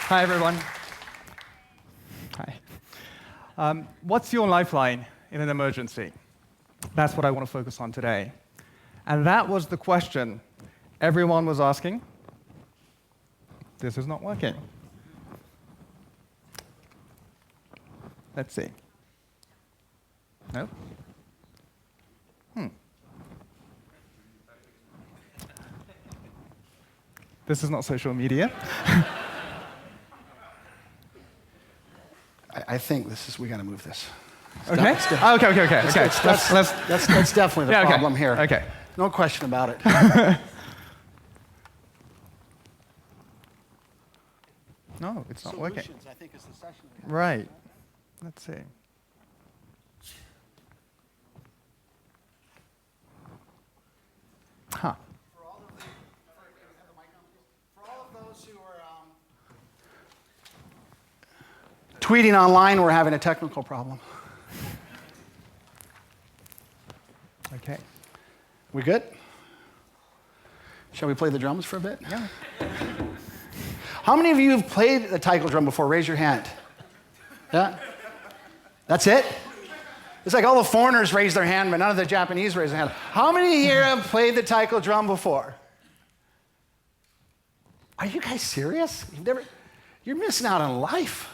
Hi, everyone. Hi. What's your lifeline in an emergency? That's what I want to focus on today. And that was the question everyone was asking. This is not working. Let's see. No? This is not social media. I think we got to move this. Okay. That's definitely the problem here. Okay. No question about it. No, it's not working. I think is the session we have. Right. Let's see. Huh. For all of those who are tweeting online, we're having a technical problem. Okay. We good? Shall we play the drums for a bit? Yeah. How many of you have played the taiko drum before? Raise your hand. Yeah? That's it? It's like all the foreigners raise their hand, but none of the Japanese raise their hand. How many here have played the taiko drum before? Are you guys serious? You're missing out on life.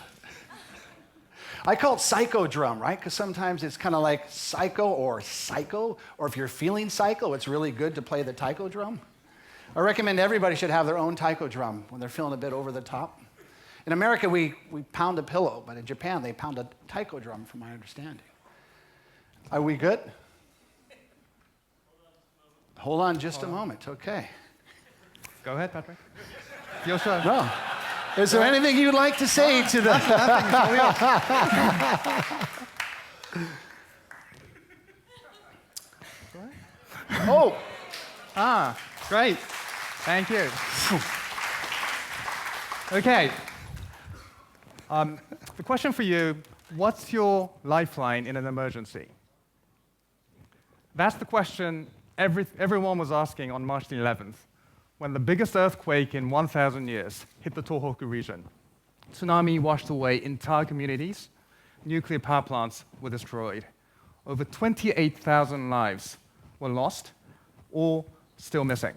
I call it psycho drum, right? Because sometimes it's kind of like psycho, or if you're feeling psycho, it's really good to play the taiko drum. I recommend everybody should have their own taiko drum when they're feeling a bit over the top. In America, we pound a pillow, but in Japan, they pound a taiko drum, from my understanding. Are we good? Hold on just a moment, okay. Go ahead, Patrick. Your show. No. Is there anything you'd like to say to the... Oh! Great. Thank you. Okay. The question for you, what's your lifeline in an emergency? That's the question everyone was asking on March the 11th, when the biggest earthquake in 1,000 years hit the Tohoku region. Tsunami washed away entire communities. Nuclear power plants were destroyed. Over 28,000 lives were lost or still missing.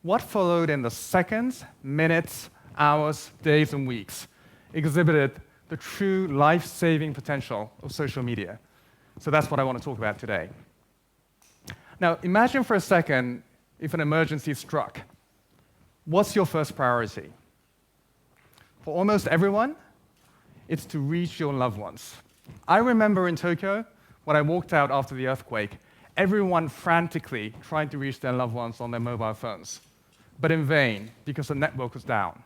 What followed in the seconds, minutes, hours, days, and weeks exhibited the true life-saving potential of social media. So that's what I want to talk about today. Now, imagine for a second if an emergency struck. What's your first priority? For almost everyone, it's to reach your loved ones. I remember in Tokyo, when I walked out after the earthquake, everyone frantically trying to reach their loved ones on their mobile phones, but in vain, because the network was down.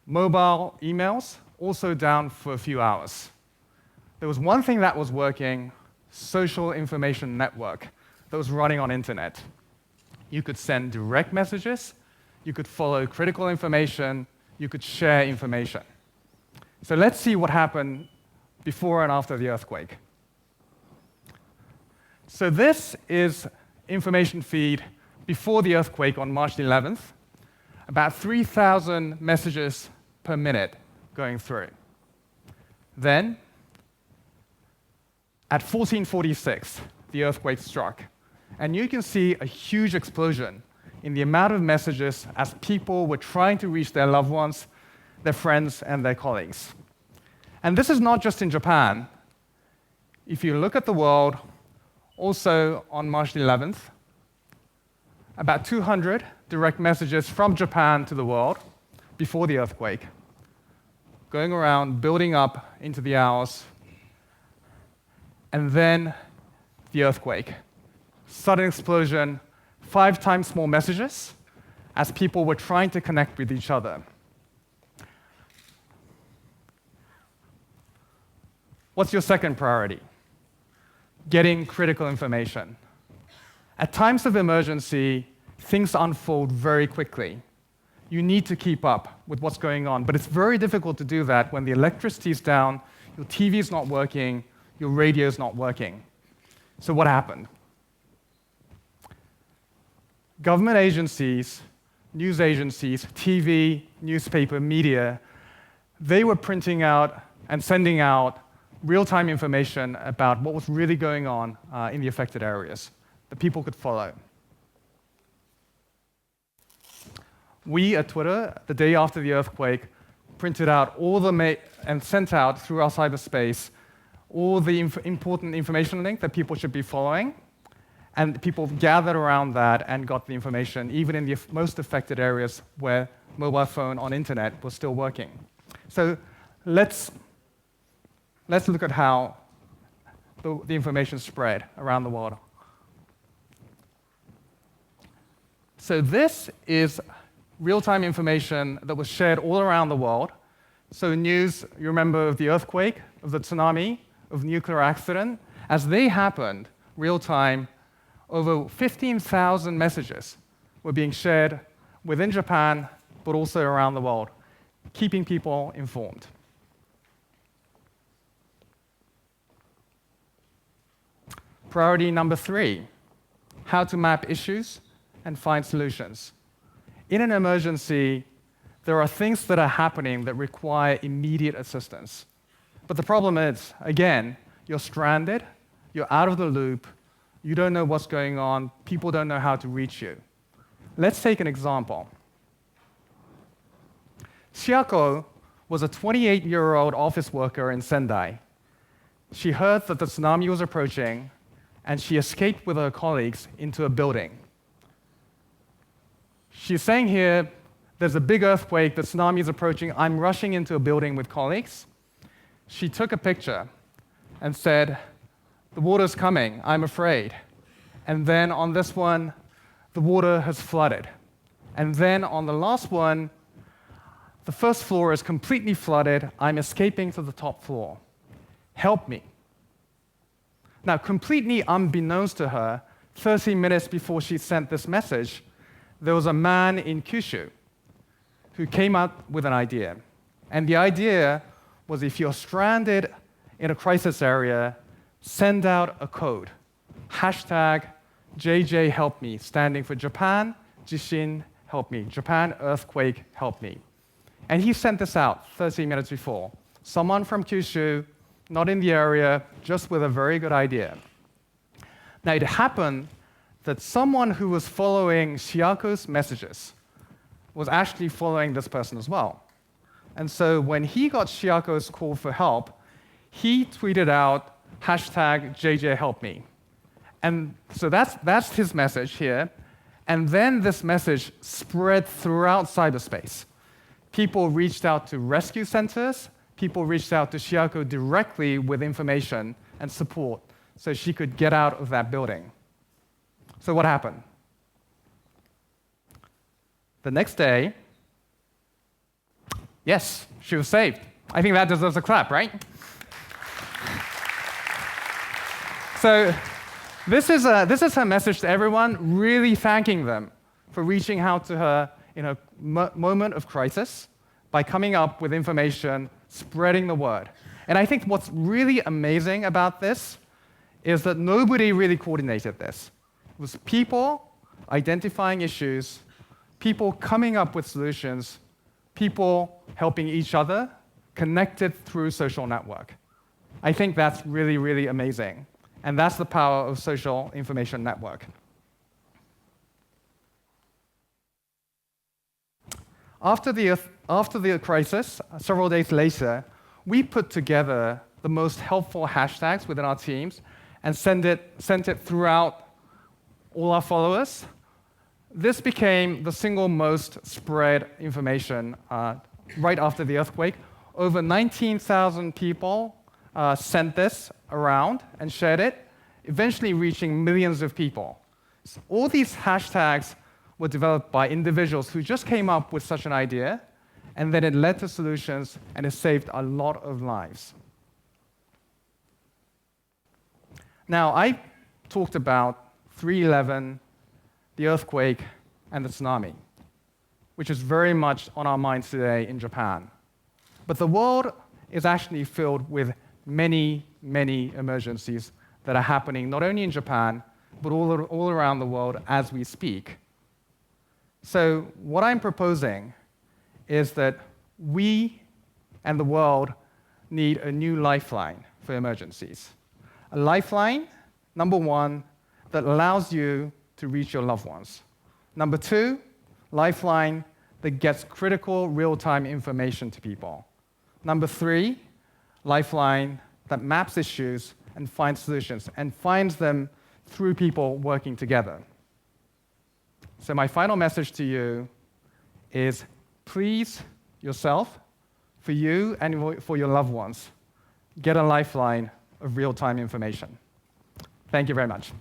Mobile emails also down for a few hours. There was one thing that was working: social information network that was running on internet. You could send direct messages, you could follow critical information, you could share information. So let's see what happened before and after the earthquake. So this is information feed before the earthquake on March 11th, about 3,000 messages per minute going through. Then, at 1446, the earthquake struck, and you can see a huge explosion in the amount of messages as people were trying to reach their loved ones, their friends, and their colleagues. And this is not just in Japan. If you look at the world, also on March 11th, about 200 direct messages from Japan to the world before the earthquake, going around, building up into the hours, and then the earthquake. Sudden explosion, 5 times more messages as people were trying to connect with each other. What's your second priority? Getting critical information. At times of emergency, things unfold very quickly. You need to keep up with what's going on, but it's very difficult to do that when the electricity is down, your TV is not working, your radio is not working. So what happened? Government agencies news agencies, TV, newspaper, media, they were printing out and sending out real-time information about what was really going on in the affected areas that people could follow. We at Twitter, the day after the earthquake, printed out and sent out through our cyberspace all the important information link that people should be following, and people gathered around that and got the information, even in the most affected areas where mobile phone on internet was still working. So let's look at how the information spread around the world. So this is real-time information that was shared all around the world. So news, you remember of the earthquake, of the tsunami, of nuclear accident. As they happened, real-time, over 15,000 messages were being shared within Japan, but also around the world, keeping people informed. Priority number 3, how to map issues and find solutions. In an emergency, there are things that are happening that require immediate assistance. But the problem is, again, you're stranded, you're out of the loop, you don't know what's going on, people don't know how to reach you. Let's take an example. Chiako was a 28-year-old office worker in Sendai. She heard that the tsunami was approaching, and she escaped with her colleagues into a building. She's saying here, there's a big earthquake, the tsunami is approaching, I'm rushing into a building with colleagues. She took a picture and said, the water's coming, I'm afraid. And then on this one, the water has flooded. And then on the last one, the first floor is completely flooded, I'm escaping to the top floor. Help me. Now, completely unbeknownst to her, 30 minutes before she sent this message, there was a man in Kyushu who came up with an idea. And the idea was, if you're stranded in a crisis area, send out a code. #JJHelpMe, standing for Japan Jishin Help Me, Japan Earthquake Help Me. And he sent this out 30 minutes before. Someone from Kyushu, not in the area, just with a very good idea. Now, it happened that someone who was following Chiako's messages was actually following this person as well. And so when he got Chiako's call for help, he tweeted out #JJHelpMe. And so that's his message here. And then this message spread throughout cyberspace. People reached out to rescue centers. People reached out to Chiako directly with information and support so she could get out of that building. So what happened? The next day, yes, she was saved. I think that deserves a clap, right? So this is her message to everyone, really thanking them for reaching out to her in a moment of crisis by coming up with information, spreading the word. And I think what's really amazing about this is that nobody really coordinated this. It was people identifying issues, people coming up with solutions, people helping each other, connected through social network. I think that's really, really amazing. And that's the power of social information network. After the crisis, several days later, we put together the most helpful hashtags within our teams and sent it throughout all our followers. This became the single most spread information right after the earthquake. Over 19,000 people sent this around and shared it, eventually reaching millions of people. So all these hashtags were developed by individuals who just came up with such an idea, and then it led to solutions, and it saved a lot of lives. Now, I talked about 3/11, the earthquake, and the tsunami, which is very much on our minds today in Japan. But the world is actually filled with many, many emergencies that are happening not only in Japan, but all around the world as we speak. So what I'm proposing is that we and the world need a new lifeline for emergencies. A lifeline, number one, that allows you to reach your loved ones. Number two, lifeline that gets critical real-time information to people. Number three, lifeline that maps issues and finds solutions, and finds them through people working together. So my final message to you is, please, yourself, for you and for your loved ones, get a lifeline of real-time information. Thank you very much.